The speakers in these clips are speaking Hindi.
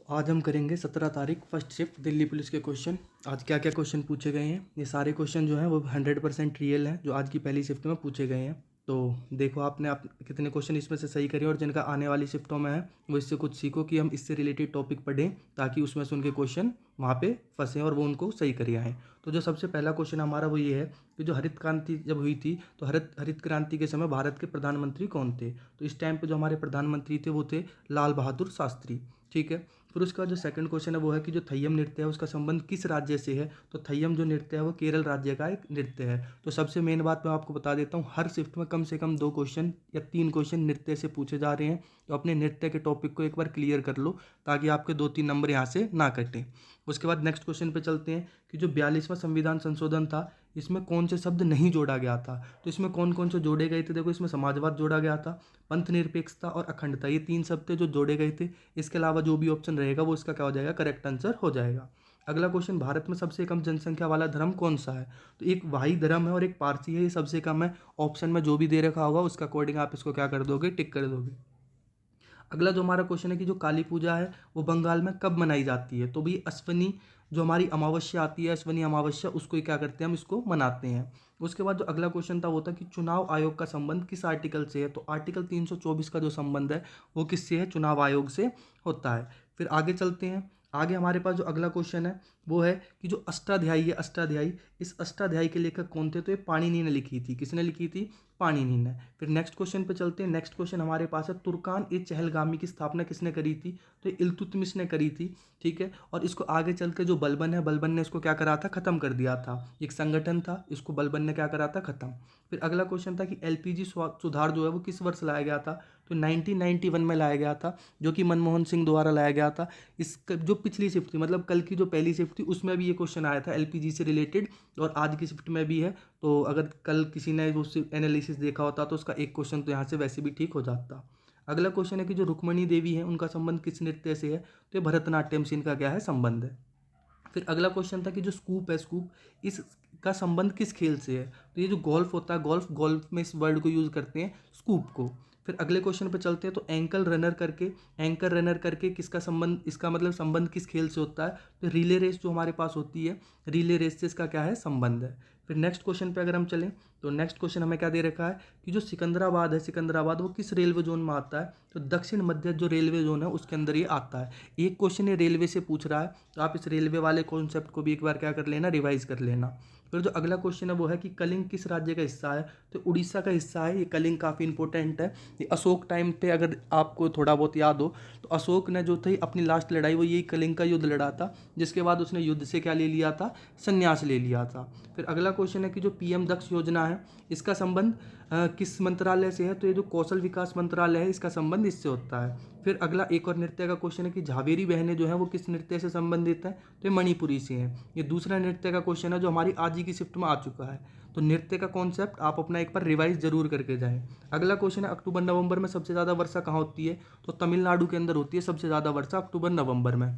आज हम करेंगे 17 तारीख फर्स्ट शिफ्ट दिल्ली पुलिस के क्वेश्चन। आज क्या क्या क्वेश्चन पूछे गए हैं, ये सारे क्वेश्चन जो हैं वो 100% रियल हैं जो आज की पहली शिफ्ट में पूछे गए हैं। तो देखो आपने कितने क्वेश्चन इसमें से सही करे और जिनका आने वाली शिफ्टों में है वो इससे कुछ सीखो कि हम इससे रिलेटेड टॉपिक पढ़ें ताकि उसमें से उनके क्वेश्चन वहाँ पे फंसे और वो उनको सही करिए आएँ। तो जो सबसे पहला क्वेश्चन हमारा वो ये है कि जो हरित क्रांति जब हुई थी तो हरित क्रांति के समय भारत के प्रधानमंत्री कौन थे। तो इस टाइम पे जो हमारे प्रधानमंत्री थे वो थे लाल बहादुर शास्त्री। ठीक है। फिर उसका जो सेकंड क्वेश्चन है वो है कि जो थय्यम नृत्य है उसका संबंध किस राज्य से है। तो थय्यम जो नृत्य है वो केरल राज्य का एक नृत्य है। तो सबसे मेन बात मैं आपको बता देता हूँ, हर शिफ्ट में कम से कम 2 क्वेश्चन या 3 क्वेश्चन नृत्य से पूछे जा रहे हैं। तो अपने नृत्य के टॉपिक को एक बार क्लियर कर लो ताकि आपके 2-3 नंबर यहाँ से ना कटें। उसके बाद नेक्स्ट क्वेश्चन पे चलते हैं कि जो 42वां संविधान संशोधन था इसमें कौन से शब्द नहीं जोड़ा गया था। तो इसमें कौन कौन से जोड़े गए थे, देखो इसमें समाजवाद जोड़ा गया था, पंथ निरपेक्षता और अखंडता, ये 3 शब्द थे जो जोड़े गए थे। इसके अलावा जो भी ऑप्शन रहेगा वो इसका क्या हो जाएगा, करेक्ट आंसर हो जाएगा। अगला क्वेश्चन, भारत में सबसे कम जनसंख्या वाला धर्म कौन सा है। तो एक वाही धर्म है और एक पारसी है, ये सबसे कम है। ऑप्शन में जो भी दे रखा होगा उसका अकॉर्डिंग आप इसको क्या कर दोगे, टिक कर दोगे। अगला जो हमारा क्वेश्चन है कि जो काली पूजा है वो बंगाल में कब मनाई जाती है। तो भाई अश्वनी जो हमारी अमावस्या आती है, अश्वनी अमावस्या, उसको ही क्या करते हैं, हम इसको मनाते हैं। उसके बाद जो अगला क्वेश्चन था वो था कि चुनाव आयोग का संबंध किस आर्टिकल से है। तो आर्टिकल 324 का जो संबंध है वो किससे है, चुनाव आयोग से होता है। फिर आगे चलते हैं। आगे हमारे पास जो अगला क्वेश्चन है वो है कि जो अष्टाध्यायी है, अष्टाध्यायी, इस अष्टाध्यायी के लेखक कौन थे। तो ये पाणिनि ने लिखी थी। किसने लिखी थी, पाणिनि ने। फिर नेक्स्ट क्वेश्चन पे चलते हैं। नेक्स्ट क्वेश्चन हमारे पास है तुर्कान ए चहलगामी की स्थापना किसने करी थी। तो इल्तुतमिश ने करी थी। ठीक है। और इसको आगे चल के जो बलबन है, बलबन ने इसको क्या करा था, खत्म कर दिया था। एक संगठन था, इसको बलबन ने क्या करा था, खत्म। फिर अगला क्वेश्चन था कि एलपीजी सुधार जो है वो किस वर्ष लाया गया था। तो 1991 में लाया गया था, जो कि मनमोहन सिंह द्वारा लाया गया था। इस जो पिछली शिफ्ट थी, मतलब कल की जो पहली शिफ्ट थी उसमें भी ये क्वेश्चन आया था एलपीजी से रिलेटेड, और आज की शिफ्ट में भी है। तो अगर कल किसी ने वो एनालिसिस देखा होता तो उसका एक क्वेश्चन तो यहाँ से वैसे भी ठीक हो जाता। अगला क्वेश्चन है कि जो रुक्मणी देवी है उनका संबंध किस नृत्य से है। तो ये भरतनाट्यम से इनका क्या है, संबंध है। फिर अगला क्वेश्चन था कि जो स्कूप है, स्कूप, इसका संबंध किस खेल से है। तो ये जो गोल्फ होता है, गोल्फ में इस वर्ड को यूज़ करते हैं, स्कूप को। फिर अगले क्वेश्चन पे चलते हैं। तो एंकर रनर करके किसका संबंध, इसका मतलब संबंध किस खेल से होता है। तो रिले रेस जो हमारे पास होती है, रिले रेस से इसका क्या है, संबंध है। फिर नेक्स्ट क्वेश्चन पे अगर हम चलें तो नेक्स्ट क्वेश्चन हमें क्या दे रखा है कि जो सिकंदराबाद है, सिकंदराबाद वो किस रेलवे जोन में आता है। तो दक्षिण मध्य जो रेलवे जोन है उसके अंदर ये आता है। एक क्वेश्चन ये रेलवे से पूछ रहा है तो आप इस रेलवे वाले कॉन्सेप्ट को भी एक बार क्या कर लेना, रिवाइज कर लेना। फिर जो अगला क्वेश्चन है वो है कि कलिंग किस राज्य का हिस्सा है। तो उड़ीसा का हिस्सा है। ये कलिंग काफ़ी इंपॉर्टेंट है। ये अशोक टाइम पे अगर आपको थोड़ा बहुत याद हो तो अशोक ने जो थी अपनी लास्ट लड़ाई वो यही कलिंग का युद्ध लड़ा था, जिसके बाद उसने युद्ध से क्या ले लिया था, संन्यास ले लिया था। फिर अगला क्वेश्चन है कि जो पीएम दक्ष योजना है इसका संबंध किस मंत्रालय से है। तो ये जो कौशल विकास मंत्रालय है इसका संबंध इससे होता है। फिर अगला एक और नृत्य का क्वेश्चन है कि झावेरी बहनें जो है वो किस नृत्य से संबंधित है। तो ये मणिपुरी से हैं। ये दूसरा नृत्य का क्वेश्चन है जो हमारी आज ही की शिफ्ट में आ चुका है। तो नृत्य का कॉन्सेप्ट आप अपना एक बार रिवाइज जरूर करके जाएं। अगला क्वेश्चन है अक्टूबर नवंबर में सबसे ज़्यादा वर्षा कहाँ होती है। तो तमिलनाडु के अंदर होती है सबसे ज़्यादा वर्षा अक्टूबर नवंबर में।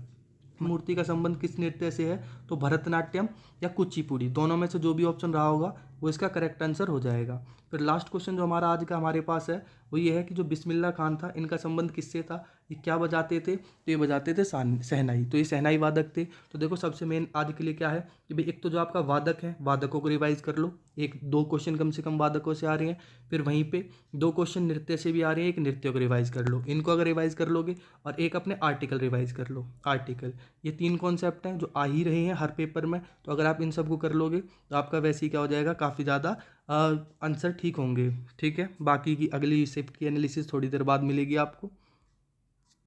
मूर्ति का संबंध किस नृत्य से है। तो भरतनाट्यम या कुचिपुड़ी, दोनों में से जो भी ऑप्शन रहा होगा वो इसका करेक्ट आंसर हो जाएगा। फिर लास्ट क्वेश्चन जो हमारा आज का हमारे पास है वो ये है कि जो बिस्मिल्ला खान था इनका संबंध किससे था, ये क्या बजाते थे। तो ये बजाते थे शहनाई। तो ये शहनाई वादक थे। तो देखो सबसे मेन आज के लिए क्या है कि भाई एक तो जो आपका वादक है, वादकों को रिवाइज कर लो। 1-2 क्वेश्चन कम से कम वादकों से आ रहे हैं। फिर वहीं पे 2 क्वेश्चन नृत्य से भी आ रहे हैं, एक नृत्य को रिवाइज कर लो। इनको अगर रिवाइज कर लोगे और एक अपने आर्टिकल रिवाइज कर लो, आर्टिकल। ये 3 कॉन्सेप्ट हैं जो आ ही रहे हैं हर पेपर में। तो अगर आप इन सबको कर लोगे तो आपका वैसे ही क्या हो जाएगा, काफ़ी ज़्यादा आंसर ठीक होंगे। ठीक है। बाकी की अगली शिफ्ट की एनालिसिस थोड़ी देर बाद मिलेगी आपको।